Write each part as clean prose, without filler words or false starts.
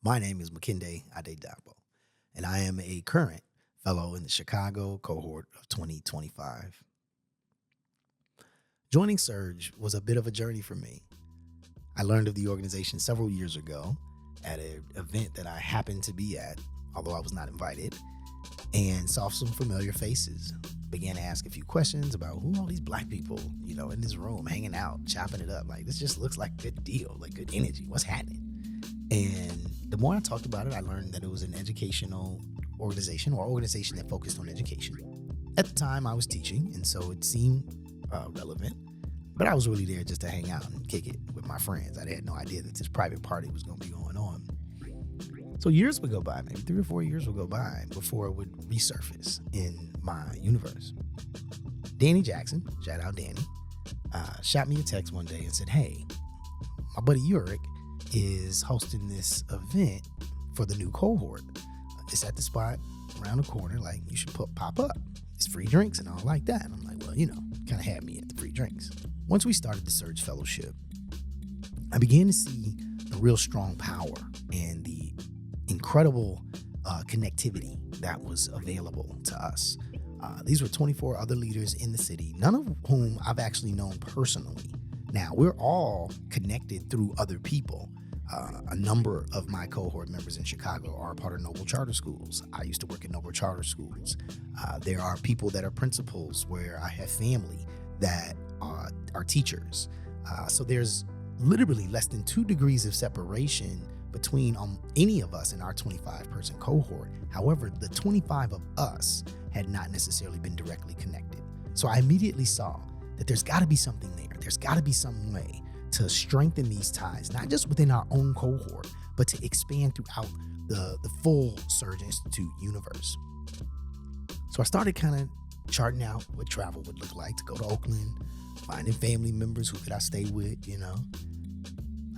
My name is Makinde Adedapo, and I am a current fellow in the Chicago cohort of 2025. Joining Surge was a bit of a journey for me. I learned of the organization several years ago at an event that I happened to be at, although I was not invited, and saw some familiar faces. Began to ask a few questions about who all these black people, in this room, hanging out, chopping it up. Like, this just looks like a good deal, like good energy. What's happening? And the more I talked about it, I learned that it was an educational organization or organization that focused on education. At the time, I was teaching, and so it seemed relevant. But I was really there just to hang out and kick it with my friends. I had no idea that this private party was going to be going on. So years would go by, maybe 3 or 4 years would go by before it would resurface in my universe. Danny Jackson, shout out Danny, shot me a text one day and said, "Hey, my buddy Uric is hosting this event for the new cohort. It's at the spot around the corner. Like, you should pop up. It's free drinks and all like that." And I'm like, well, kind of had me at the free drinks. Once we started the Surge Fellowship, I began to see the real strong power and the incredible connectivity that was available to us. These were 24 other leaders in the city, none of whom I've actually known personally. Now, we're all connected through other people. A number of my cohort members in Chicago are part of Noble Charter Schools. I used to work at Noble Charter Schools. There are people that are principals where I have family that are teachers. So there's literally less than 2 degrees of separation between any of us in our 25-person cohort. However, the 25 of us had not necessarily been directly connected. So I immediately saw that there's got to be something there. There's got to be some way to strengthen these ties, not just within our own cohort, but to expand throughout the full Surge Institute universe. So I started kind of charting out what travel would look like to go to Oakland, finding family members who could I stay with,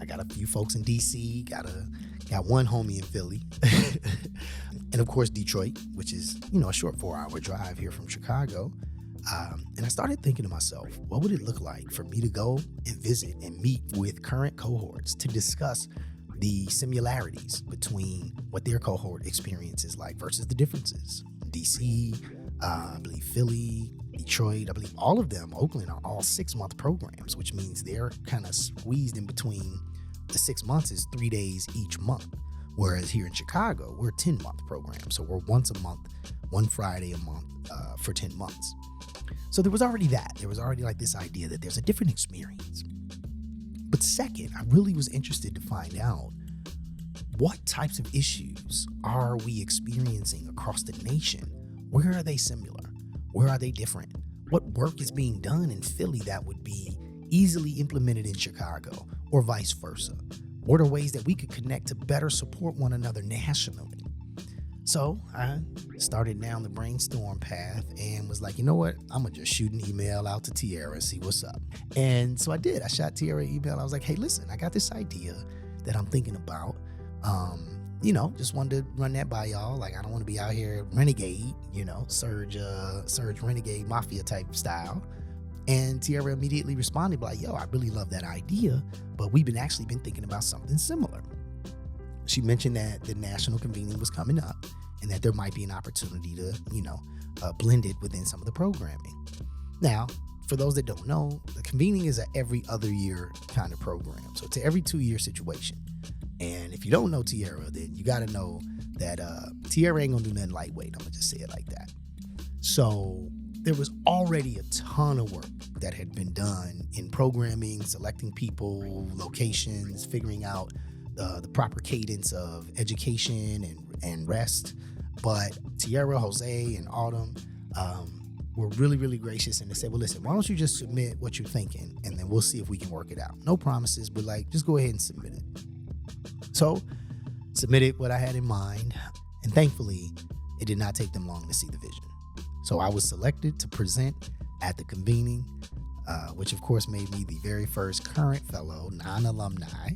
I got a few folks in DC, got one homie in Philly, and of course Detroit, which is, a short 4-hour drive here from Chicago. And I started thinking to myself, what would it look like for me to go and visit and meet with current cohorts to discuss the similarities between what their cohort experience is like versus the differences? DC, I believe Philly, Detroit, I believe all of them, Oakland, are all 6-month programs, which means they're kind of squeezed in between. The 6 months is 3 days each month. Whereas here in Chicago, we're a 10-month program. So we're once a month, one Friday a month for 10 months. So there was already that. There was already like this idea that there's a different experience. But second, I really was interested to find out what types of issues are we experiencing across the nation? Where are they similar? Where are they different? What work is being done in Philly that would be easily implemented in Chicago or vice versa? What are ways that we could connect to better support one another nationally? So I started down the brainstorm path and was like, you know what? I'm going to just shoot an email out to Tierra and see what's up. And so I did. I shot Tierra an email. I was like, hey, listen, I got this idea that I'm thinking about. Just wanted to run that by y'all. Like, I don't want to be out here renegade, Surge renegade mafia type style. And Tierra immediately responded like, yo, I really love that idea, but we've been thinking about something similar. She mentioned that the national convening was coming up and that there might be an opportunity to, blend it within some of the programming. Now, for those that don't know, the convening is a every other year kind of program. So it's an every 2-year situation. And if you don't know Tierra, then you got to know that Tierra ain't going to do nothing lightweight. I'm going to just say it like that. So there was already a ton of work that had been done in programming, selecting people, locations, figuring out the proper cadence of education and rest. But Tierra, Jose, and Autumn were really, really gracious, and they said, well, listen, why don't you just submit what you're thinking, and then we'll see if we can work it out. No promises, but just go ahead and submit it. So submitted what I had in mind, and thankfully, it did not take them long to see the vision. So I was selected to present at the convening, which of course made me the very first current fellow, non-alumni,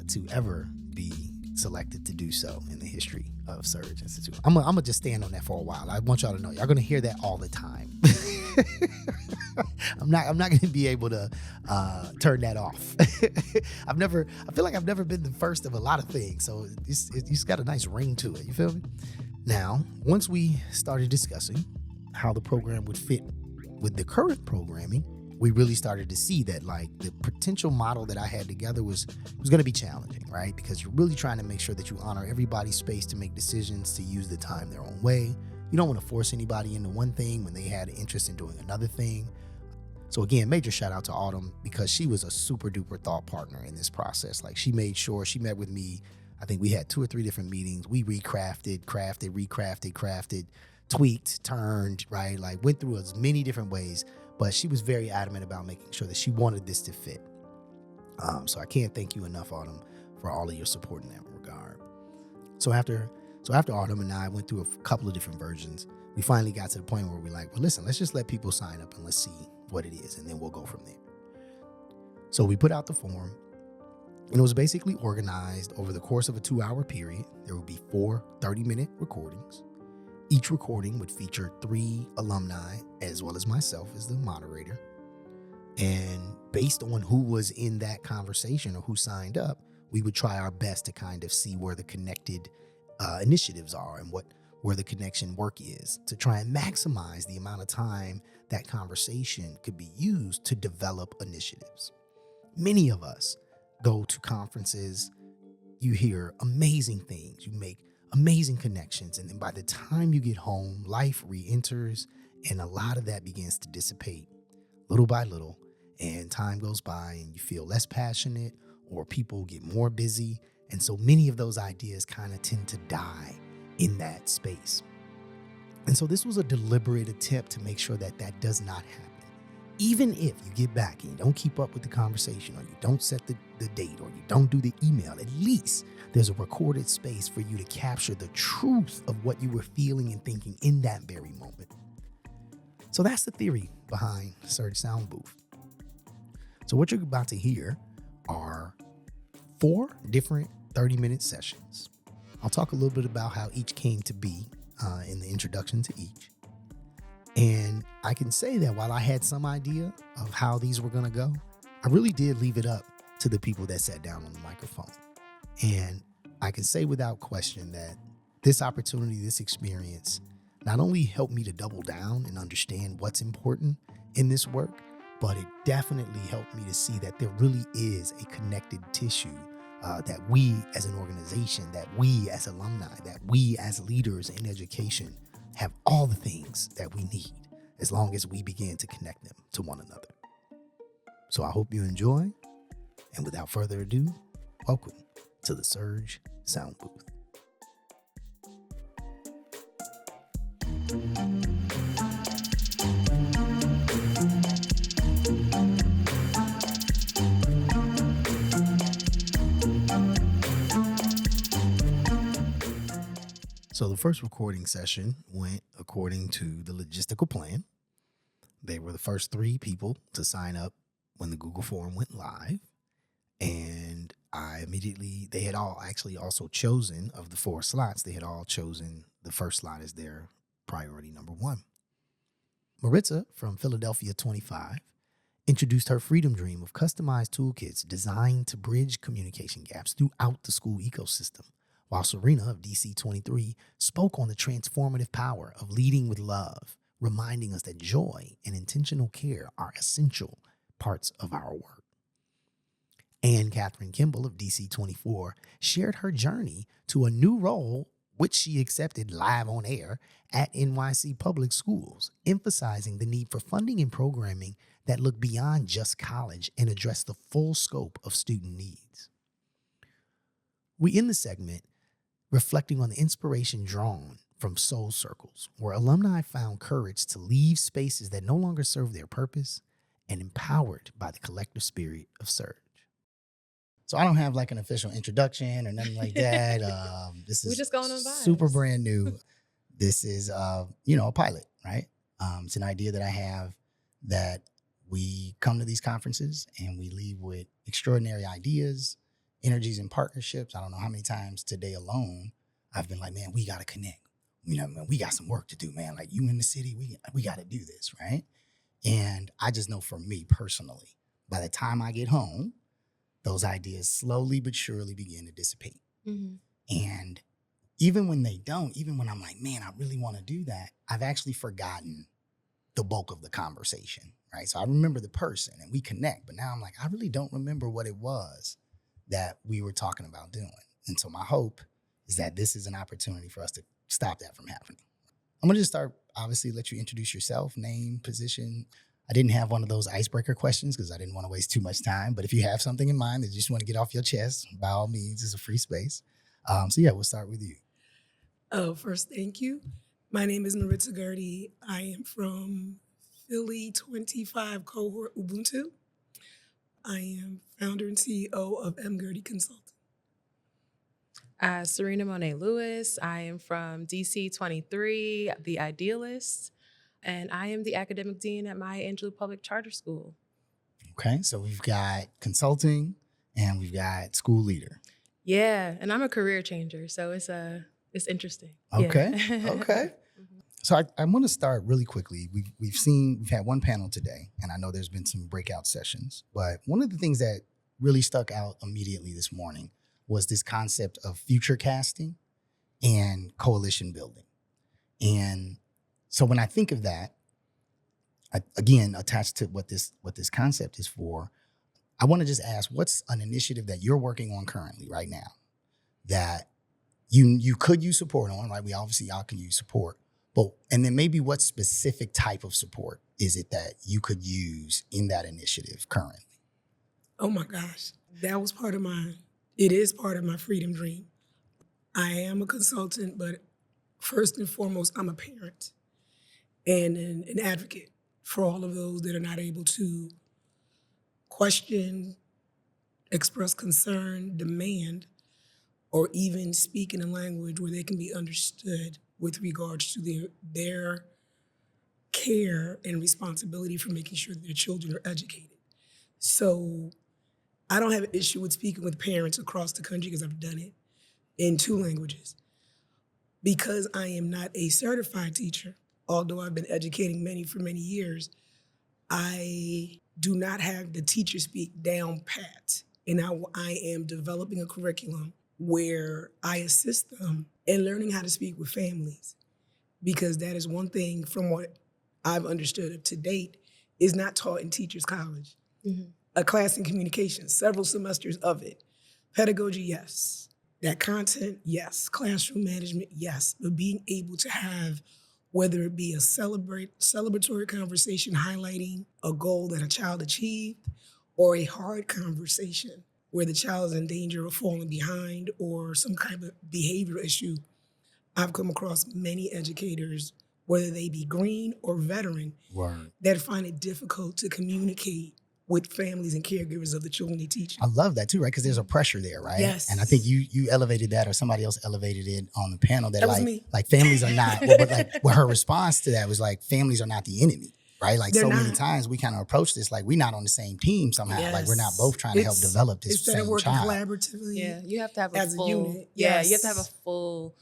to ever be selected to do so in the history of Surge Institute. I'm gonna just stand on that for a while. I want y'all to know, y'all gonna hear that all the time. I'm not going to be able to turn that off. I feel like I've never been the first of a lot of things. So it's got a nice ring to it. You feel me? Now, once we started discussing how the program would fit with the current programming, we really started to see that like the potential model that I had together was going to be challenging, right? Because you're really trying to make sure that you honor everybody's space to make decisions, to use the time their own way. You don't want to force anybody into one thing when they had an interest in doing another thing. So again, major shout out to Autumn, because she was a super duper thought partner in this process. Like she made sure she met with me. I think we had 2 or 3 different meetings. We crafted, tweaked, turned, right? Like went through as many different ways, but she was very adamant about making sure that she wanted this to fit. So I can't thank you enough, Autumn, for all of your support in that regard. So after Autumn and I went through a couple of different versions, we finally got to the point where we're like, well, listen, let's just let people sign up and let's see what it is, and then we'll go from there. So we put out the form, and it was basically organized over the course of a 2-hour period. There would be 4 30-minute recordings. Each recording would feature 3 alumni, as well as myself as the moderator. And based on who was in that conversation or who signed up, we would try our best to kind of see where the connected initiatives are and where the connection work is, to try and maximize the amount of time that conversation could be used to develop initiatives. Many of us go to conferences, you hear amazing things, you make amazing connections, and then by the time you get home, life re-enters, and a lot of that begins to dissipate little by little, and time goes by and you feel less passionate, or people get more busy, and so many of those ideas kind of tend to die in that space. And so this was a deliberate attempt to make sure that that does not happen. Even if you get back and you don't keep up with the conversation, or you don't set the date, or you don't do the email, at least there's a recorded space for you to capture the truth of what you were feeling and thinking in that very moment. So that's the theory behind Serena Soundbooth. So what you're about to hear are 4 different 30-minute sessions. I'll talk a little bit about how each came to be in the introduction to each. And I can say that while I had some idea of how these were going to go, I really did leave it up to the people that sat down on the microphone. And I can say without question that this opportunity, this experience, not only helped me to double down and understand what's important in this work, but it definitely helped me to see that there really is a connected tissue that we as an organization, that we as alumni, that we as leaders in education have all the things that we need as long as we begin to connect them to one another. So I hope you enjoy. And without further ado, welcome to the Surge Soundbooth. So the first recording session went according to the logistical plan. They were the first 3 people to sign up when the Google form went live. And they had all actually also chosen, of the 4 slots, they had all chosen the first slot as their priority number 1. Maritza from Philadelphia 25 introduced her freedom dream of customized toolkits designed to bridge communication gaps throughout the school ecosystem, while Serena of DC 23 spoke on the transformative power of leading with love, reminding us that joy and intentional care are essential parts of our work. Ann-Katherine Kimble of DC 24 shared her journey to a new role, which she accepted live on air at NYC Public Schools, emphasizing the need for funding and programming that look beyond just college and address the full scope of student needs. We end the segment reflecting on the inspiration drawn from Soul Circles, where alumni found courage to leave spaces that no longer serve their purpose and empowered by the collective spirit of Surge. So I don't have like an official introduction or nothing like that. This is just going on vibes. Super brand new. This is, a pilot, right? It's an idea that I have that we come to these conferences and we leave with extraordinary ideas, energies, and partnerships. I don't know how many times today alone I've been like, man, we got to connect. Man, we got some work to do, man. Like, you in the city, we got to do this, right? And I just know for me personally, by the time I get home, those ideas slowly but surely begin to dissipate. Mm-hmm. And even when they don't, even when I'm like, man, I really want to do that, I've actually forgotten the bulk of the conversation, right? So I remember the person and we connect, but now I'm like, I really don't remember what it was that we were talking about doing. And so my hope is that this is an opportunity for us to stop that from happening. I'm going to just start, obviously, let you introduce yourself, name, position. I didn't have one of those icebreaker questions because I didn't want to waste too much time. But if you have something in mind that you just want to get off your chest, by all means, it's a free space. So yeah, we'll start with you. First, thank you. My name is Maritza Guridy. I am from Philly 25 cohort Ubuntu. I am founder and CEO of M. Guridy Consulting. Serena-Monet Lewis. I am from DC 23, The Idealist, and I am the academic dean at Maya Angelou Public Charter School. Okay, so we've got consulting and we've got school leader. Yeah, and I'm a career changer, so it's interesting. Okay, Yeah. okay. So I want to start really quickly. We've had one panel today, and I know there's been some breakout sessions, but one of the things that really stuck out immediately this morning was this concept of future casting and coalition building. And so when I think of that, again, attached to what this concept is for, I want to just ask, what's an initiative that you're working on currently right now that you could use support on, right? Y'all can use support. And then maybe what specific type of support is it that you could use in that initiative currently? Oh my gosh, that was it is part of my freedom dream. I am a consultant, but first and foremost, I'm a parent and an advocate for all of those that are not able to question, express concern, demand, or even speak in a language where they can be understood with regards to their care and responsibility for making sure that their children are educated. So I don't have an issue with speaking with parents across the country because I've done it in 2 languages. Because I am not a certified teacher, although I've been educating many for many years, I do not have the teacher speak down pat. And I am developing a curriculum where I assist them in learning how to speak with families. Because that is one thing from what I've understood to date is not taught in teachers' college. Mm-hmm. A class in communication, several semesters of it. Pedagogy, yes. That content, yes. Classroom management, yes. But being able to have, whether it be a celebratory conversation highlighting a goal that a child achieved, or a hard conversation where the child is in danger of falling behind or some kind of behavioral issue, I've come across many educators, whether they be green or veteran, that find it difficult to communicate with families and caregivers of the children they teach. I love that too, right? Because there's a pressure there, right? Yes. And I think you elevated that, or somebody else elevated it on the panel, that was me. like families are not, but her response to that was like, families are not the enemy, right? Like They're many not. times we kind of approach this like we're not on the same team somehow. Yes. Like we're not both trying to help develop this instead of same working child. collaboratively. Yeah, you have to have as full, a unit. Yeah, Yes. you have to have a full,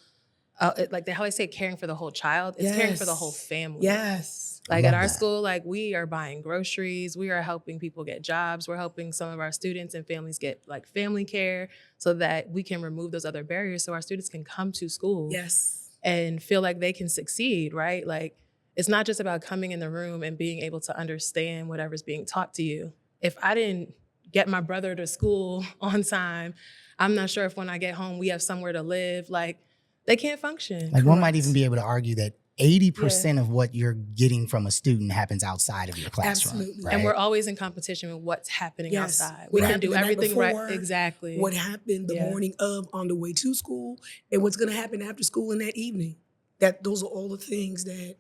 like how I say, caring for the whole child. It's caring for the whole family. Yes. Like at our that. school, like we are buying groceries, we are helping people get jobs, we're helping some of our students and families get like family care so that we can remove those other barriers so our students can come to school Yes. and feel like they can succeed, right? Like it's not just about coming in the room and being able to understand whatever's being taught to you. If I didn't get my brother to school on time, I'm not sure if when I get home we have somewhere to live. Like they can't function. Like one might even be able to argue that 80% of what you're getting from a student happens outside of your classroom. Absolutely. Right? And we're always in competition with what's happening outside. We What can do happened the night everything before, right. Exactly. What happened the morning of on the way to school, and what's going to happen after school in that evening. Those are all the things that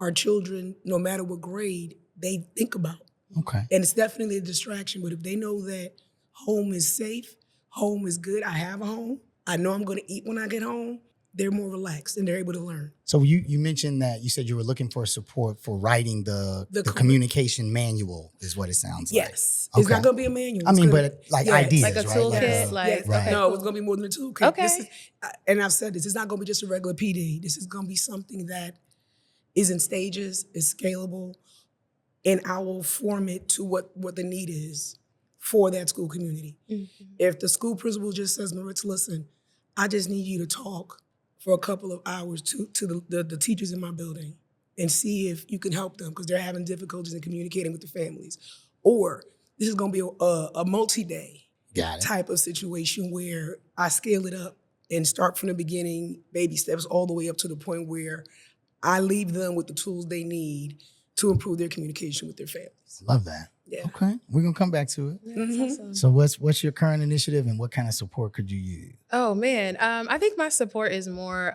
our children, no matter what grade, they think about. Okay. And it's definitely a distraction, but if they know that home is safe, home is good, I have a home, I know I'm going to eat when I get home, they're more relaxed and they're able to learn. So you mentioned that you said you were looking for support for writing the communication manual, is what it sounds like. Yes. Okay. It's not going to be a manual. But like ideas, like a toolkit. Right? Right. No, it's going to be more than a toolkit. Okay. And I've said this, it's not going to be just a regular PD. This is going to be something that is in stages, is scalable, and I will form it to what the need is for that school community. If the school principal just says, Maritza, listen, I just need you to talk for a couple of hours to the teachers in my building and see if you can help them because they're having difficulties in communicating with the families. Or this is gonna be a multi-day type of situation where I scale it up and start from the beginning, baby steps, all the way up to the point where I leave them with the tools they need to improve their communication with their families. Love that. Yeah. Okay, we're gonna come back to it. Yeah, that's awesome. So what's your current initiative and what kind of support could you use? Oh man, I think my support is more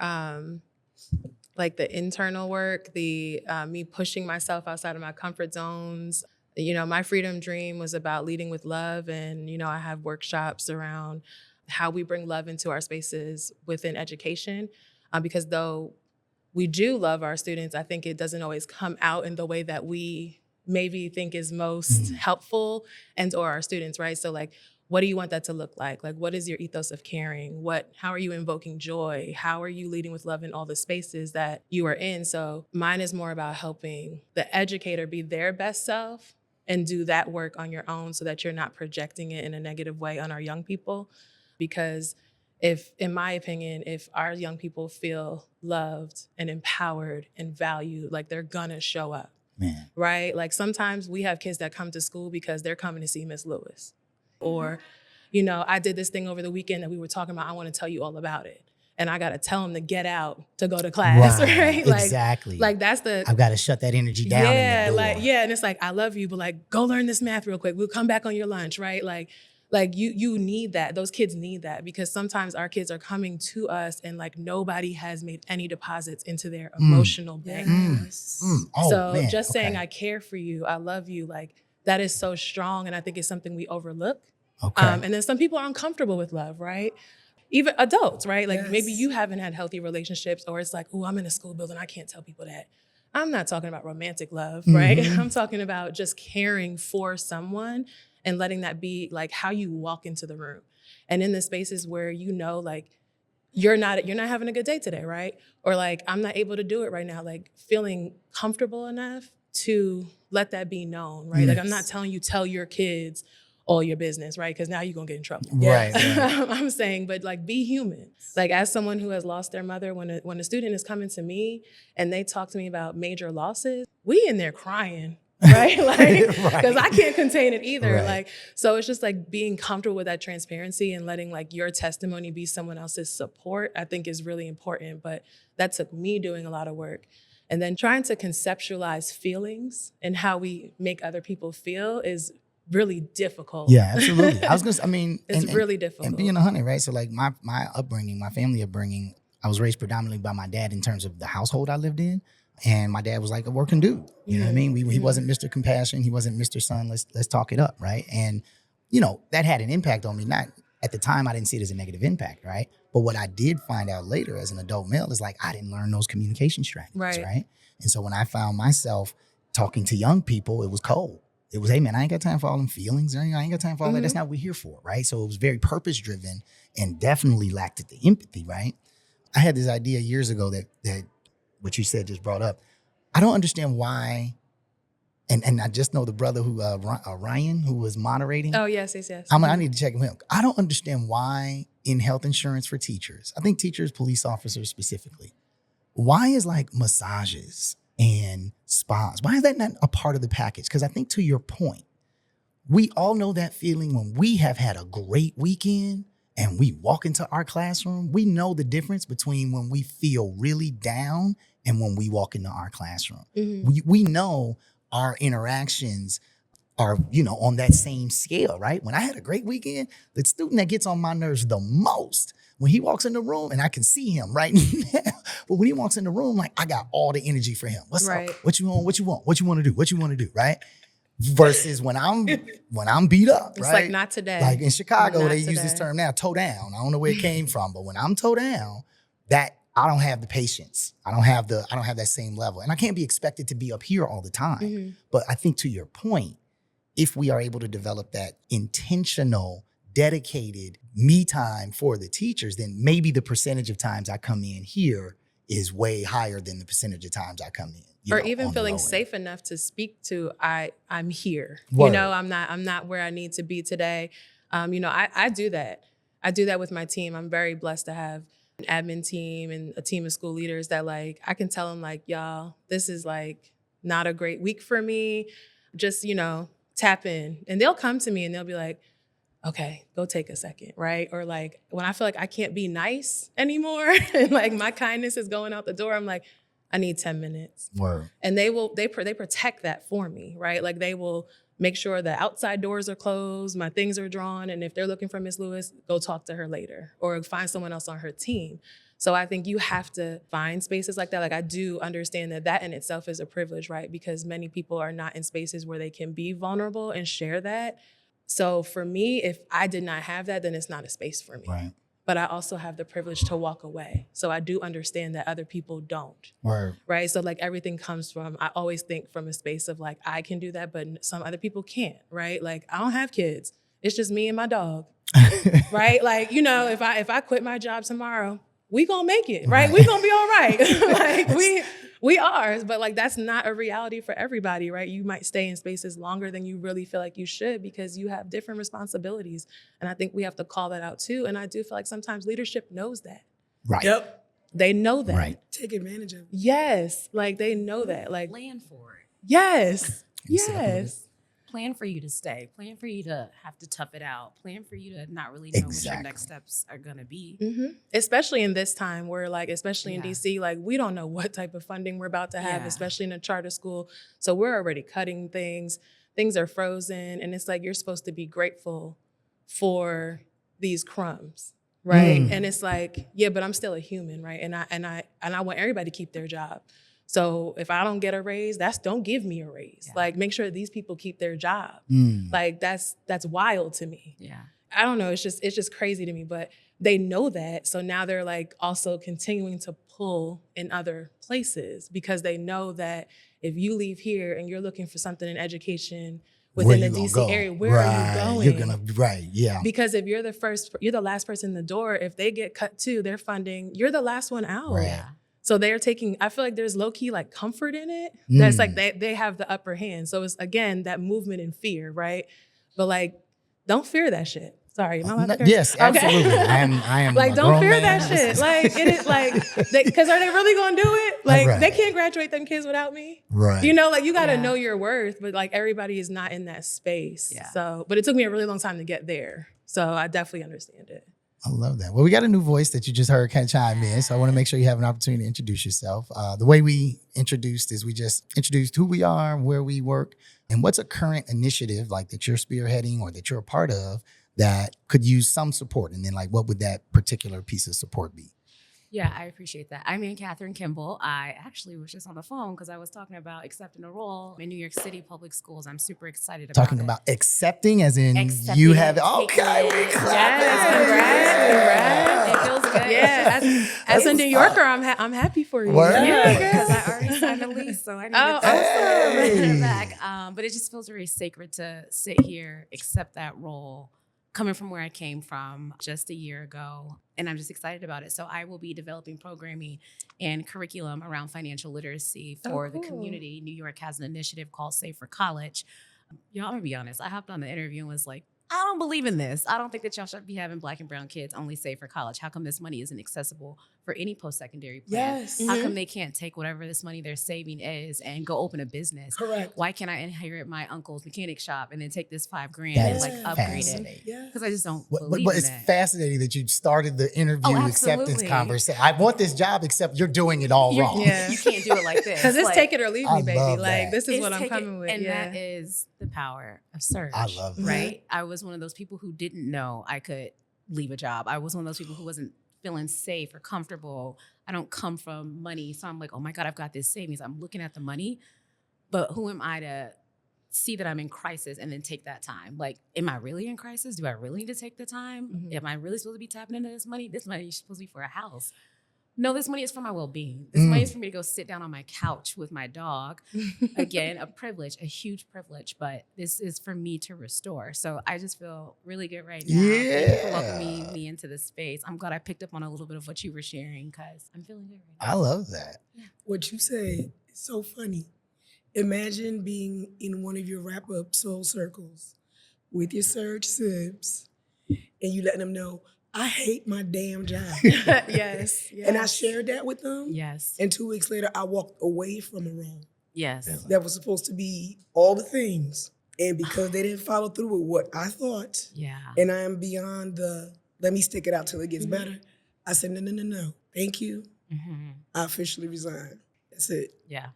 like the internal work, the me pushing myself outside of my comfort zones. You know, my freedom dream was about leading with love, and you know, I have workshops around how we bring love into our spaces within education, because though we do love our students, I think it doesn't always come out in the way that we maybe think is most helpful and or our students, right? So like, what do you want that to look like? Like, what is your ethos of caring? How are you invoking joy? How are you leading with love in all the spaces that you are in? So mine is more about helping the educator be their best self and do that work on your own so that you're not projecting it in a negative way on our young people. Because if, in my opinion, if our young people feel loved and empowered and valued, like they're gonna show up, right? Like sometimes we have kids that come to school because they're coming to see Miss Lewis. Or, you know, I did this thing over the weekend that we were talking about, I wanna tell you all about it. And I gotta tell them to get out to go to class, right? Like, exactly. Like that's I've gotta shut that energy down. Yeah, and it's like, I love you, but like, go learn this math real quick. We'll come back on your lunch, right? Like you need that. Those kids need that because sometimes our kids are coming to us and like nobody has made any deposits into their emotional bank. Oh, so man. just saying, I care for you, I love you, like that is so strong. And I think it's something we overlook. And then some people are uncomfortable with love, right? Even adults, right? Like maybe you haven't had healthy relationships or it's like, oh, I'm in a school building, I can't tell people that. I'm not talking about romantic love, right? I'm talking about just caring for someone and letting that be like how you walk into the room. And in the spaces where you know, like, you're not having a good day today, right? Or like, I'm not able to do it right now, like feeling comfortable enough to let that be known, right? Like I'm not telling you, tell your kids all your business, right? Because now you're gonna get in trouble. Right. I'm saying, but like be human. Like as someone who has lost their mother, when a student is coming to me and they talk to me about major losses, we in there crying. Right? Like, because I can't contain it either. Right. Like, so it's just like being comfortable with that transparency and letting like your testimony be someone else's support, I think is really important. But that took me doing a lot of work. And then trying to conceptualize feelings and how we make other people feel is really difficult. Yeah, absolutely. It's really difficult. And being 100, right? So like my upbringing, my family upbringing, I was raised predominantly by my dad in terms of the household I lived in. And my dad was like a working dude. You know what I mean? He wasn't Mr. Compassion. He wasn't Mr. Son. Let's talk it up, right? And, you know, that had an impact on me. Not at the time, I didn't see it as a negative impact, right? But what I did find out later as an adult male is like, I didn't learn those communication strategies, right? And so when I found myself talking to young people, it was cold. It was, hey man, I ain't got time for all them feelings. I ain't got time for all that. That's not what we're here for, right? So it was very purpose driven and definitely lacked the empathy, right? I had this idea years ago that what you said just brought up. I don't understand why, and I just know the brother who Ryan, who was moderating. Oh yes. I need to check him out. I don't understand why in health insurance for teachers, I think teachers, police officers specifically, why is like massages and spas, why is that not a part of the package? Because I think to your point, we all know that feeling when we have had a great weekend and we walk into our classroom. We know the difference between when we feel really down and when we walk into our classroom. We know our interactions are, you know, on that same scale, right? When I had a great weekend, the student that gets on my nerves the most, when he walks in the room, and I can see him right now, but when he walks in the room, like I got all the energy for him. What's up? What you want? What you want? What you want to do? What you want to do? Right? Versus when I'm beat up, it's right? like not today. Like in Chicago, they use this term now, toe down. I don't know where it came from, but when I'm toe down, that I don't have the patience. I don't have that same level. And I can't be expected to be up here all the time. But I think to your point, if we are able to develop that intentional, dedicated me time for the teachers, then maybe the percentage of times I come in here is way higher than the percentage of times I come in. Or even feeling safe enough to speak to, I'm here. Word. You know, I'm not where I need to be today. You know, I do that. I do that with my team. I'm very blessed to have an admin team and a team of school leaders that like, I can tell them like, y'all, this is like not a great week for me. Just, you know, tap in. And they'll come to me and they'll be like, okay, go take a second, right? Or like when I feel like I can't be nice anymore and like my kindness is going out the door, I'm like, I need 10 minutes. Word. And they protect that for me, right? Like they will make sure the outside doors are closed, my things are drawn, and if they're looking for Miss Lewis, go talk to her later or find someone else on her team. So I think you have to find spaces like that. Like I do understand that in itself is a privilege, right? Because many people are not in spaces where they can be vulnerable and share that. So for me, if I did not have that, then it's not a space for me. Right. But I also have the privilege to walk away. So I do understand that other people don't. Word. Right? So like everything comes from, I always think from a space of like, I can do that, but some other people can't, right? Like I don't have kids. It's just me and my dog, right? Like, you know, if I quit my job tomorrow, we gonna make it, right? We gonna be all right. Like we are, but like that's not a reality for everybody, right? You might stay in spaces longer than you really feel like you should because you have different responsibilities. And I think we have to call that out too. And I do feel like sometimes leadership knows that. Right. Yep. They know that. Right. Take advantage of it. Yes. Like they know that. Like Plan for it. yes. You see that Yes. Plan for you to stay. Plan for you to have to tough it out. Plan for you to not really know what your next steps are going to be. Mm-hmm. Especially in this time where like, especially in Yeah. DC, like we don't know what type of funding we're about to have, Yeah. especially in a charter school. So we're already cutting things. Things are frozen. And it's like, you're supposed to be grateful for these crumbs. Right. Mm. And it's like, yeah, but I'm still a human. Right. And I want everybody to keep their job. So if I don't get a raise, don't give me a raise. Yeah. Like make sure these people keep their job. Mm. Like that's wild to me. Yeah. I don't know. It's just crazy to me, but they know that. So now they're like also continuing to pull in other places because they know that if you leave here and you're looking for something in education within the DC area, where are you going? You're gonna yeah. Because if you're the last person in the door, if they get cut too, they're funding, you're the last one out. Right. Yeah. So they're taking, I feel like there's low key like comfort in it. That's like they have the upper hand. So it's again, that movement and fear, right? But like, don't fear that shit. Sorry, am I allowed to curse? Yes, absolutely. I am like, a don't grown fear man. that shit. Like, it is like, because are they really gonna do it? Like, Right. they can't graduate them kids without me. Right. You know, like you gotta Yeah. know your worth, but like everybody is not in that space. Yeah. So, but it took me a really long time to get there. So I definitely understand it. I love that. Well, we got a new voice that you just heard kind of chime in. So I want to make sure you have an opportunity to introduce yourself. The way we introduced is we just introduced who we are, where we work, and what's a current initiative like that you're spearheading or that you're a part of that could use some support. And then like, what would that particular piece of support be? Yeah, I appreciate that. I'm Ann-Katherine Kimble. I actually was just on the phone because I was talking about accepting a role in New York City public schools. I'm super excited about Talking it. about accepting as in Accepting you it, have, taking okay, it. we clap. Yes, congrats. It feels good. Yeah, as a New Yorker, I'm happy for you. Word. Yeah, girl. because I already signed a lease, so I need Oh, to awesome. it back. But it just feels very sacred to sit here, accept that role, coming from where I came from just a year ago. And I'm just excited about it. So I will be developing programming and curriculum around financial literacy for the cool. community. New York has an initiative called Save for College. Y'all, I'm gonna be honest. I hopped on the interview and was like, I don't believe in this. I don't think that y'all should be having Black and brown kids only save for college. How come this money isn't accessible for any post-secondary plan? Yes. How come they can't take whatever this money they're saving is and go open a business? Correct. Why can't I inherit my uncle's mechanic shop and then take this $5,000 That and is like upgrade it? fascinating. Yeah. Because I just don't But believe in it's that. fascinating that you started the interview Oh, acceptance absolutely. conversation. I want this job, except you're doing it all wrong. Yeah. You can't do it like this. Because it's Like, take it or leave I me, baby. love Like that. this is it's what I'm take it- coming with. And yeah. that is the power of surge. I love that. Right? I was one of those people who didn't know I could leave a job. I was one of those people who wasn't feeling safe or comfortable. I don't come from money. So I'm like, oh my God, I've got this savings. I'm looking at the money. But who am I to see that I'm in crisis and then take that time? Like, am I really in crisis? Do I really need to take the time? Mhm. Am I really supposed to be tapping into this money? This money is supposed to be for a house. No, this money is for my well-being. This money is for me to go sit down on my couch with my dog. Again, a privilege, a huge privilege, but this is for me to restore. So I just feel really good right now. Yeah. Thank you for welcoming me into this space. I'm glad I picked up on a little bit of what you were sharing because I'm feeling good right now. I love that. What you say is so funny. Imagine being in one of your wrap-up soul circles with your Surge Sibs and you letting them know, I hate my damn job. Yes. And I shared that with them. Yes. And 2 weeks later, I walked away from a role Yes. that was supposed to be all the things. And because they didn't follow through with what I thought, Yeah. and I am beyond the, let me stick it out till it gets better, I said, no. Thank you. Mm-hmm. I officially resign. That's it. Yeah.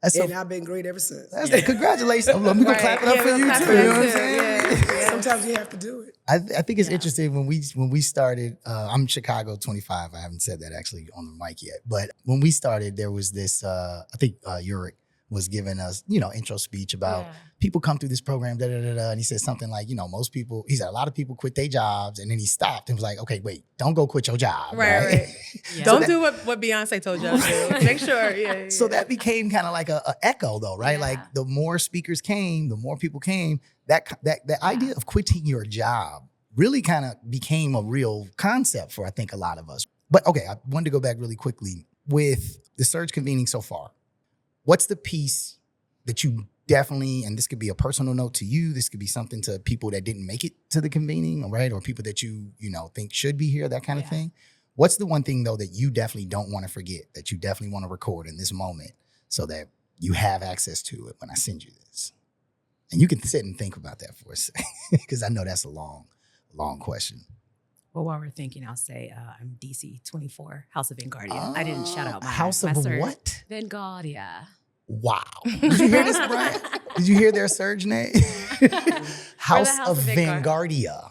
That's so, And I've been great ever since. congratulations. We're going to clap it up for you clap too. for You that know what I'm too. saying? Yeah. Sometimes you have to do it. I think it's interesting when we started. I'm Chicago 25. I haven't said that actually on the mic yet. But when we started, there was this. I think Uric was giving us, intro speech about people come through this program, and he said something like, most people. He said a lot of people quit their jobs, and then he stopped and was like, okay, wait, don't go quit your job, Right. Yeah. Don't do what Beyonce told y'all to do. Make sure. Yeah. So that became kind of like a echo, though, right? Yeah. Like the more speakers came, the more people came. That idea of quitting your job really kind of became a real concept for, I think, a lot of us. But okay, I wanted to go back really quickly with the Surge convening so far. What's the piece that you definitely, and this could be a personal note to you, this could be something to people that didn't make it to the convening, right? Or people that you think should be here, that kind of thing. What's the one thing, though, that you definitely don't want to forget, that you definitely want to record in this moment so that you have access to it when I send you this? And you can sit and think about that for a second, because I know that's a long question. Well, while we're thinking, I'll say I'm DC 24, House of Vanguardia. I didn't shout out my House my of surge. what? Vanguardia. Wow. Did you hear this, Brian? Did you hear their surge name? House of Vanguardia.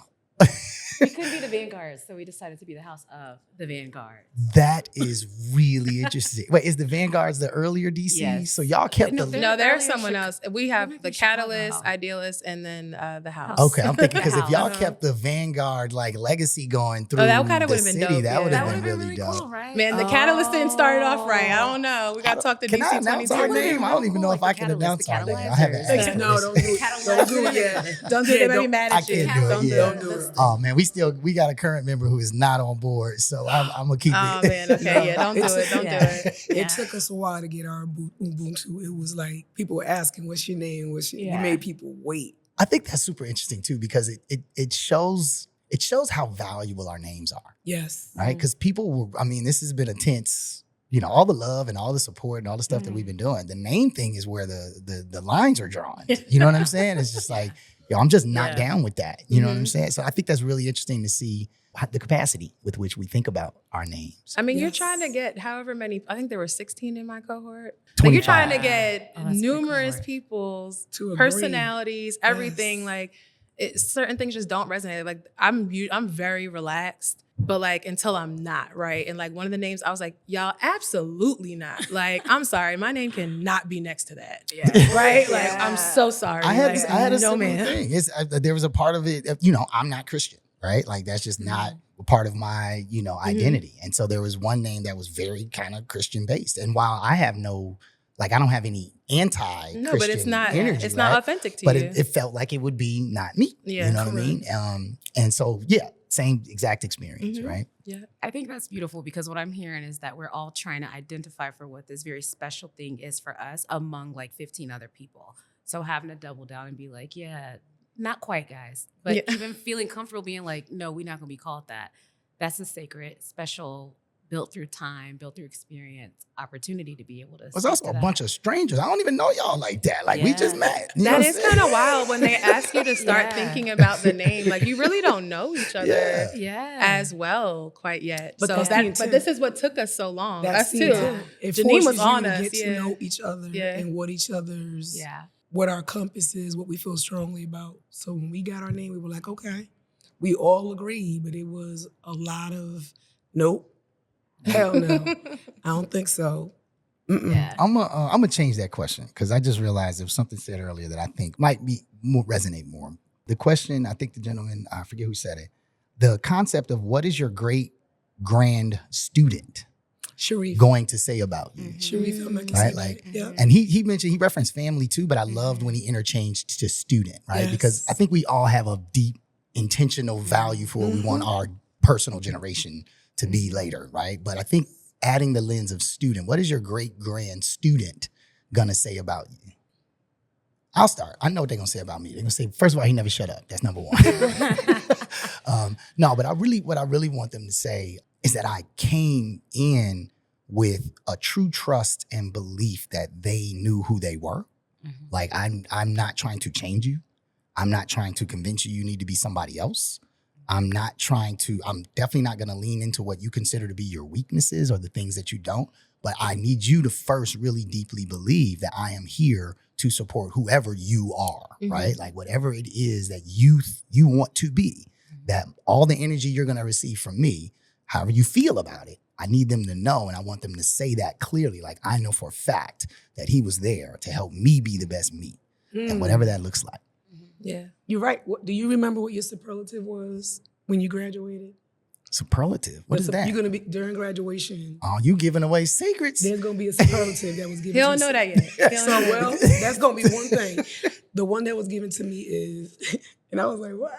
We couldn't be the Vanguards, so we decided to be the House of the Vanguard. That is really interesting. Wait, is the Vanguards the earlier DC? Yes. So y'all kept No, the... No, there's earlier someone else. We have might the be Chicago Catalyst, House. Idealist, and then the House. Okay, I'm thinking because if The y'all house. kept the Vanguard legacy going through that kinda the would've been city, dope, that yeah. would That have would been have been really really dope. cool, right? Man, the Catalyst didn't start it off right. I don't know. We got to talk to Can I announce our DC 22. name? I don't even know if I can announce our name. I haven't asked for No, this. don't do it. Don't do it yet. Don't do it. They might be mad I at you. can't do it. Don't Yeah. do it. Oh man, we got a current member who is not on board, so I'm gonna keep Oh it. man, okay, yeah, don't do it. Don't do it. Yeah. It took us a while to get our Ubuntu. It was like people were asking, "What's your name?" We Yeah. made people wait. I think that's super interesting too, because it shows how valuable our names are, Yes. right? Because people were, this has been a tense, all the love and all the support and all the stuff that we've been doing. The name thing is where the lines are drawn. You know what I'm saying? It's just like, I'm just not down with that. You know what I'm saying? So I think that's really interesting to see the capacity with which we think about our names. I mean, you're Yes. trying to get however many. I think there were 16 in my cohort. 25. Like you're trying to get Oh, that's a big numerous cohort. people's To agree. personalities, everything. Yes. Like certain things just don't resonate. Like I'm very relaxed, but like until I'm not, right? And like one of the names, I was like, y'all, absolutely not. Like I'm sorry, my name cannot be next to that. Yeah. Right? Like Yeah. I'm so sorry. I had Like, I had a no similar man. thing. There was a part of it, I'm not Christian, right? Like that's just not a part of my, identity. And so there was one name that was very kind of Christian based. And while I have I don't have any anti-Christian No, but it's not. energy, It's not right? authentic to But you. it felt like it would be not me. Yeah, you know what I mean? And so same exact experience, Mhm. right? Yeah. I think that's beautiful because what I'm hearing is that we're all trying to identify for what this very special thing is for us among like 15 other people. So having to double down and be like, yeah, not quite, guys. But Yeah. even feeling comfortable being like, no, we're not going to be called that. That's a sacred, special, built through time, built through experience, opportunity to be able to. There's also a bunch of strangers. I don't even know y'all like that. Like we just Yeah. met. You know That what is I'm saying? kind of wild when they ask you to start Yeah. thinking about the name. Like you really don't know each other Yeah. Yeah. as well quite yet. But So that's the but intent. this is what took us so long. That's Us the too. intent. It Janine forces was you on to us, get yeah. to know each other Yeah. and what each other's, Yeah. what our compass is, what we feel strongly about. So when we got our name, we were like, okay. We all agreed, but it was a lot of, nope, hell no, I don't think so. Mm-mm. Yeah. I'm gonna change that question because I just realized there was something said earlier that I think might be resonate more. The question, I think the gentleman, I forget who said it, the concept of what is your great grand student? Sharif. going to say about you. Sharif, I'm not Right, like, yeah. And he mentioned, he referenced family too, but I loved when he interchanged to student, right? Yes. Because I think we all have a deep intentional value for what we want our personal generation to be later, right? But I think adding the lens of student, what is your great grand student gonna say about you? I'll start. I know what they're gonna say about me. They're gonna say, first of all, he never shut up. That's number one. No, but what I really want them to say is that I came in with a true trust and belief that they knew who they were. Like I'm not trying to change you. I'm not trying to convince you need to be somebody else. I'm definitely not gonna lean into what you consider to be your weaknesses or the things that you don't. But I need you to first really deeply believe that I am here to support whoever you are, right? Like whatever it is that you want to be, that all the energy you're going to receive from me, however you feel about it, I need them to know, and I want them to say that clearly. Like, I know for a fact that he was there to help me be the best me, and whatever that looks like. Yeah. You're right. Do you remember what your superlative was when you graduated? Superlative? What is that? You're going to be, during graduation, Oh, you giving away secrets? there's going to be a superlative that was given He to don't you. know that yet. He don't know that. Well, that's going to be one thing. The one that was given to me is, and I was like, what?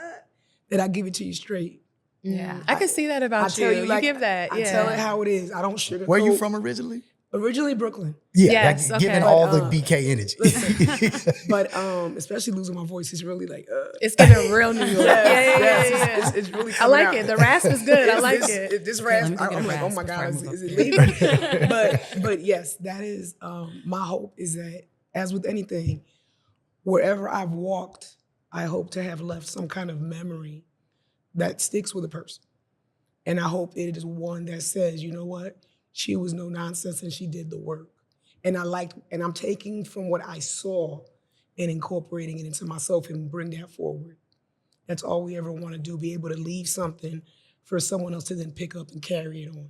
That I give it to you straight. Yeah. I can see that about you. You give that. I tell it how it is. I don't sugarcoat. Where you from originally? Originally Brooklyn. Yeah, Yes, like, giving okay. all But, the BK energy. Listen, but especially losing my voice is really like, It's getting real New York. yes. It's really I coming like out. it. The rasp is good. I like it. This rasp, let me go get I'm a like, oh rasp my before I God, move is up it here. leaving? but yes, that is my hope is that, as with anything, wherever I've walked, I hope to have left some kind of memory that sticks with a person. And I hope it is one that says, you know what? She was no nonsense and she did the work. And I'm taking from what I saw and incorporating it into myself and bring that forward. That's all we ever want to do, be able to leave something for someone else to then pick up and carry it on.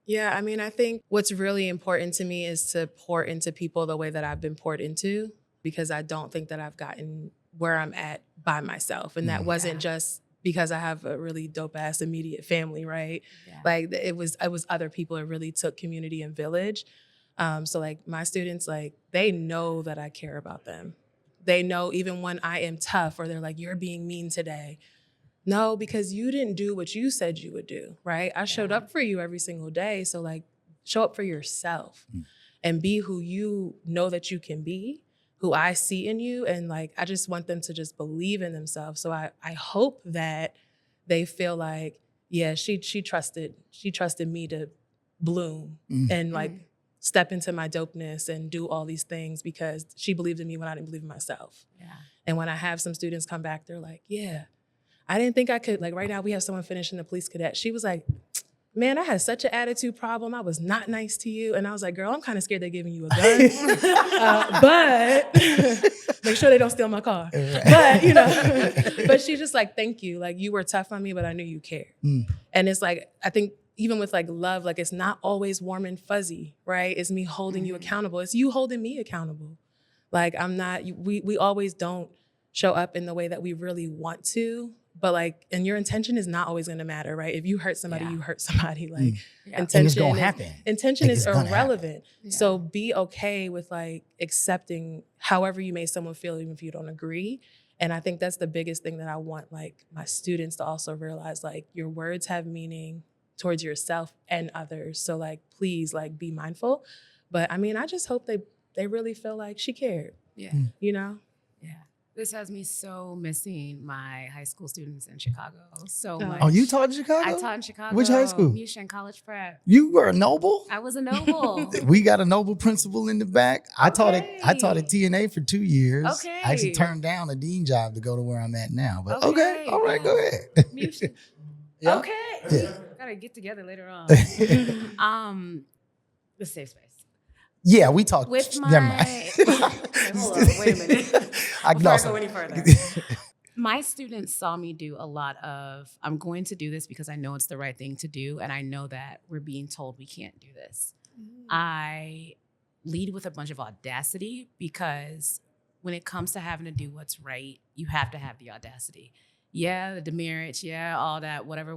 Yeah, I mean, I think what's really important to me is to pour into people the way that I've been poured into, because I don't think that I've gotten where I'm at by myself. And that wasn't just because I have a really dope ass immediate family, right? Yeah. Like it was other people. It really took community and village. So like my students, like they know that I care about them. They know even when I am tough or they're like, you're being mean today. No, because you didn't do what you said you would do, right? I showed up for you every single day. So like show up for yourself and be who you know that you can be, who I see in you. And like, I just want them to just believe in themselves. So I hope that they feel like, yeah, she trusted me to bloom and like step into my dopeness and do all these things because she believed in me when I didn't believe in myself. Yeah. And when I have some students come back, they're like, yeah, I didn't think I could. Like right now we have someone finishing the police cadet. She was like, man, I had such an attitude problem. I was not nice to you. And I was like, girl, I'm kind of scared they're giving you a gun. But make sure they don't steal my car. But, but she's just like, thank you. Like you were tough on me, but I knew you cared. And it's like, I think even with like love, like it's not always warm and fuzzy, right? It's me holding you accountable. It's you holding me accountable. Like I'm not, we always don't show up in the way that we really want to. But like, and your intention is not always going to matter, right? If you hurt somebody, you hurt somebody. Like intention, and it's gonna happen. Intention Like, is it's gonna irrelevant. Yeah. So be okay with like accepting however you made someone feel, even if you don't agree. And I think that's the biggest thing that I want like my students to also realize, like your words have meaning towards yourself and others. So like, please like be mindful. But I mean, I just hope they really feel like she cared, Yeah. Yeah. This has me so missing my high school students in Chicago so much. Oh, you taught in Chicago? I taught in Chicago. Which high school? Mushin College Prep. You were a Noble? I was a Noble. We got a Noble principal in the back. I taught at TNA for 2 years. Okay. I actually turned down a dean job to go to where I'm at now. But okay. All right, go ahead. Mushin. Yeah. Okay. Yeah. Gotta get together later on. The safe space. Yeah, we talked. With my Never mind. hold on, wait a minute. Before I go any further. My students saw me do a lot of, I'm going to do this because I know it's the right thing to do, and I know that we're being told we can't do this. I lead with a bunch of audacity because when it comes to having to do what's right, you have to have the audacity. Yeah, the demerits, yeah, all that, whatever.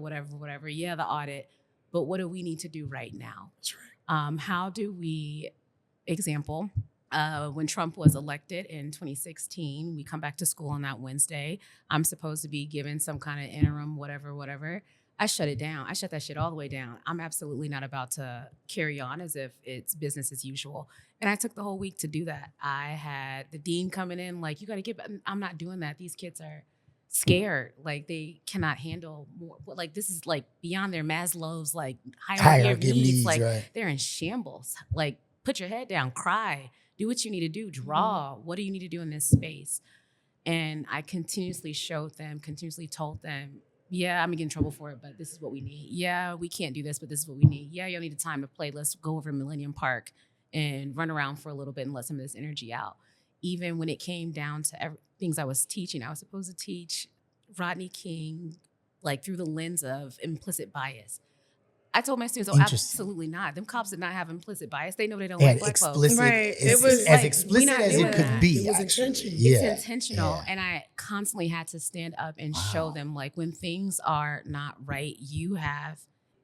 Yeah, the audit. but what do we need to do right now? That's right. How do we, example, when Trump was elected in 2016, we come back to school on that Wednesday. I'm supposed to be given some kind of interim, whatever. I shut it down. I shut that shit all the way down. I'm absolutely not about to carry on as if it's business as usual. And I took the whole week to do that. I had the dean coming in like, you got to get back. I'm not doing that. These kids are scared. Like they cannot handle more. Like this is like beyond their Maslow's like hierarchy of needs. Like right. They're in shambles. Like put your head down, cry, do what you need to do, draw. What do you need to do in this space? And I continuously showed them, continuously told them, yeah, I'm gonna get in trouble for it, but this is what we need. Yeah, we can't do this, but this is what we need. Yeah, y'all need a time to play. Let's go over to Millennium Park and run around for a little bit and let some of this energy out. Even when it came down to things I was teaching, I was supposed to teach Rodney King, like through the lens of implicit bias. I told my students, absolutely not. Them cops did not have implicit bias. They know they don't like black folks. Right. It was as explicit as it could be. It was intentional. Yeah. It's intentional. Yeah. And I constantly had to stand up and show them, like, when things are not right, you have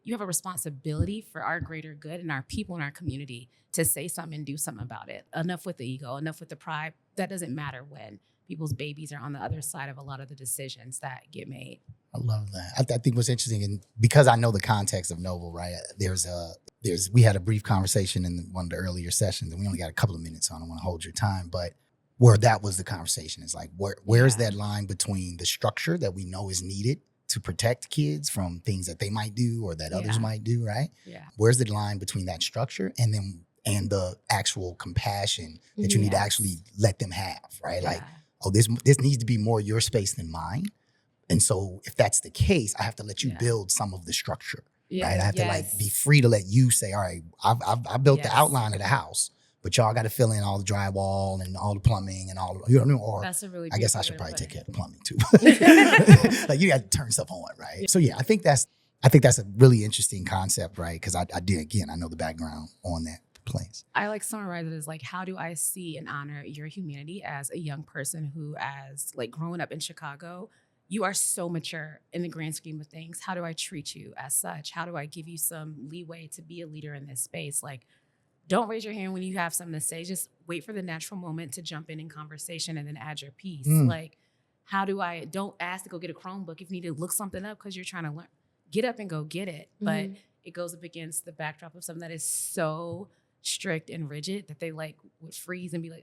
a responsibility for our greater good and our people in our community to say something and do something about it. Enough with the ego, enough with the pride. That doesn't matter when people's babies are on the other side of a lot of the decisions that get made. I love that. I think what's interesting, and because I know the context of Noble, right? We had a brief conversation in one of the earlier sessions, and we only got a couple of minutes, so I don't want to hold your time, but where that was the conversation is like, where's that line between the structure that we know is needed to protect kids from things that they might do or that others might do, right? Yeah. Where's the line between that structure and the actual compassion that you need to actually let them have, right? Yeah. Like, oh, this needs to be more your space than mine. And so if that's the case, I have to let you build some of the structure, right? I have to like be free to let you say, all right, I built the outline of the house, but y'all got to fill in all the drywall and all the plumbing and all, you know, or that's a really I guess I should probably take care of the plumbing too. Like you got to turn stuff on, right? So yeah, I think that's a really interesting concept, right? Because I know the background on that place. I like summarize it as like, how do I see and honor your humanity as a young person who, as like growing up in Chicago, you are so mature in the grand scheme of things. How do I treat you as such? How do I give you some leeway to be a leader in this space? Like, don't raise your hand when you have something to say. Just wait for the natural moment to jump in conversation and then add your piece. Like, don't ask to go get a Chromebook if you need to look something up because you're trying to learn. Get up and go get it. But it goes up against the backdrop of something that is so strict and rigid that they like would freeze and be like,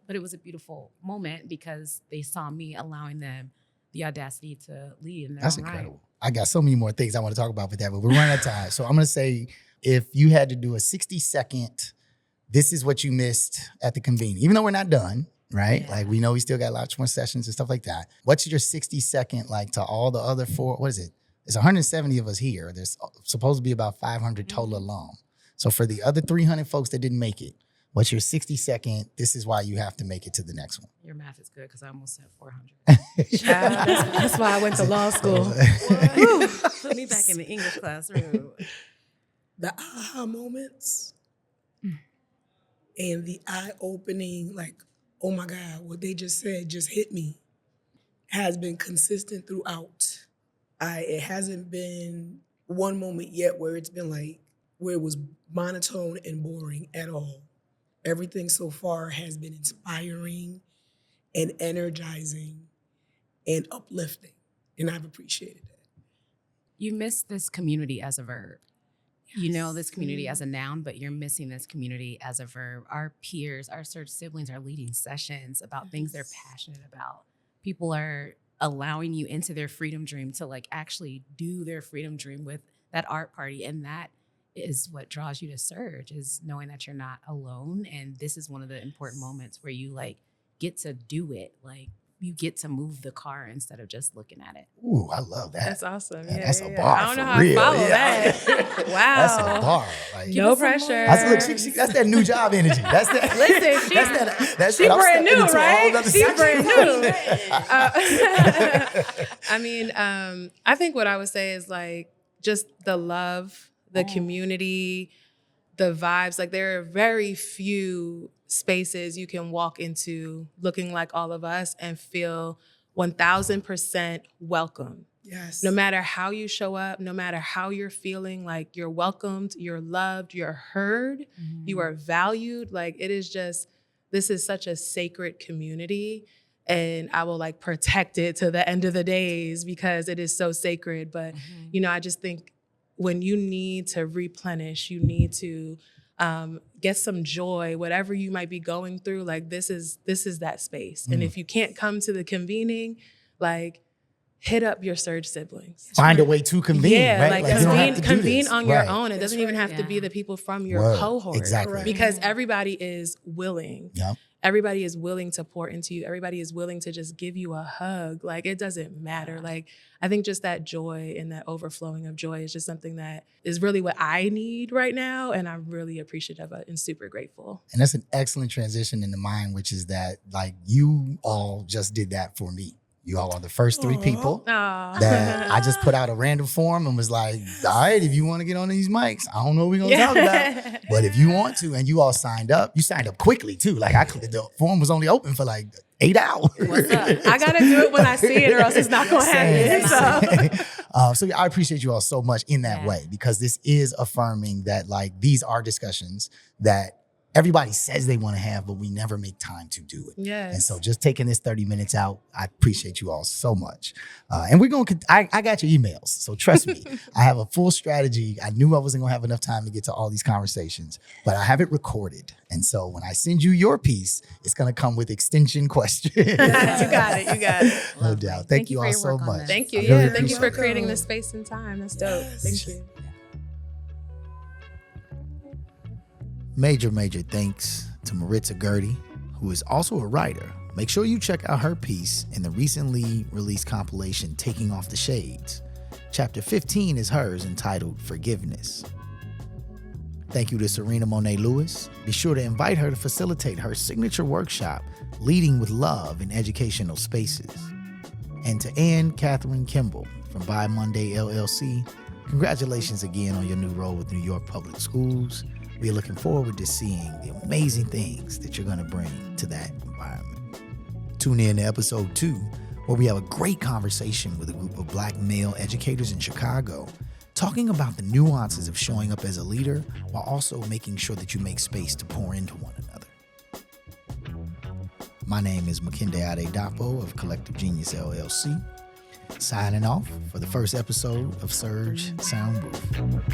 But it was a beautiful moment because they saw me allowing them the audacity to lead in their That's own incredible. Right. I got so many more things I want to talk about with that, but we're running out of time. So I'm going to say, if you had to do a 60-second, this is what you missed at the convening, even though we're not done, right? Yeah. Like we know we still got lots more sessions and stuff like that. What's your 60-second, like to all the other what is it? There's 170 of us here. There's supposed to be about 500 total alum. So for the other 300 folks that didn't make it, what's your 60-second, this is why you have to make it to the next one? Your math is good because I almost said 400. That's why I went to law school. Put me back in the English classroom. The aha moments and the eye-opening, like, oh my God, what they just said just hit me, has been consistent throughout. It hasn't been one moment yet where it's been like, where it was monotone and boring at all. Everything so far has been inspiring and energizing and uplifting. And I've appreciated that. You miss this community as a verb. Yes. You know this community as a noun, but you're missing this community as a verb. Our peers, our search siblings are leading sessions about things they're passionate about. People are allowing you into their freedom dream to like actually do their freedom dream with that art party. And that is what draws you to Surge, is knowing that you're not alone. And this is one of the important moments where you like get to do it. Like you get to move the car instead of just looking at it. Ooh, I love that. That's awesome. Yeah, that's a bar. I don't know for how real. I follow Yeah. that. Wow. That's a bar. Like, No pressure. That's that new job energy. That's that. Listen, that's she I'm brand stepping new, into a right? whole other She's section. brand new. I think what I would say is like just the love, the community, the vibes. Like there are very few spaces you can walk into looking like all of us and feel 1000% welcome. Yes. No matter how you show up, no matter how you're feeling, like you're welcomed, you're loved, you're heard, you are valued. Like it is just, this is such a sacred community, and I will like protect it to the end of the days because it is so sacred. But, you know, I just think when you need to replenish, you need to get some joy, whatever you might be going through, like this is that space. And if you can't come to the convening, like hit up your surge siblings. Find a way to convene, Yeah, right? like you don't have to do convene this. on your Right. own. It doesn't even have to be Yeah. the people from your Word. cohort. Exactly. Because everybody is willing. Yep. Everybody is willing to pour into you. Everybody is willing to just give you a hug. Like it doesn't matter. Like I think just that joy and that overflowing of joy is just something that is really what I need right now. And I'm really appreciative of it and super grateful. And that's an excellent transition into mine, which is that like you all just did that for me. You all are the first 3 people that I just put out a random form and was like, all right, if you want to get on these mics, I don't know what we're going to talk about. But if you want to, and you all signed up quickly too. Like the form was only open for like 8 hours. What's up? I got to do it when I see it or else it's not going to happen. So I appreciate you all so much in that way, because this is affirming that like these are discussions that everybody says they want to have, but we never make time to do it. Yes. And so just taking this 30 minutes out, I appreciate you all so much. And we're going to, I got your emails. So trust me, I have a full strategy. I knew I wasn't going to have enough time to get to all these conversations, but I have it recorded. And so when I send you your piece, it's going to come with extension questions. You got it. No Lovely. doubt. Thank you for all your so work on much. this. Thank you. I really Yeah, thank you appreciate for it. creating this space and time. That's dope. Yes. Thank you. Major thanks to Maritza Guridy, who is also a writer. Make sure you check out her piece in the recently released compilation, Taking Off the Shades. Chapter 15 is hers, entitled Forgiveness. Thank you to Serena-Monet Lewis. Be sure to invite her to facilitate her signature workshop, Leading with Love in Educational Spaces. And to Ann-Katherine Kimble from By Monday LLC, congratulations again on your new role with New York Public Schools. We are looking forward to seeing the amazing things that you're going to bring to that environment. Tune in to episode 2, where we have a great conversation with a group of Black male educators in Chicago, talking about the nuances of showing up as a leader while also making sure that you make space to pour into one another. My name is Makinde Adedapo of Collective Genius LLC, signing off for the first episode of Surge Soundbooth.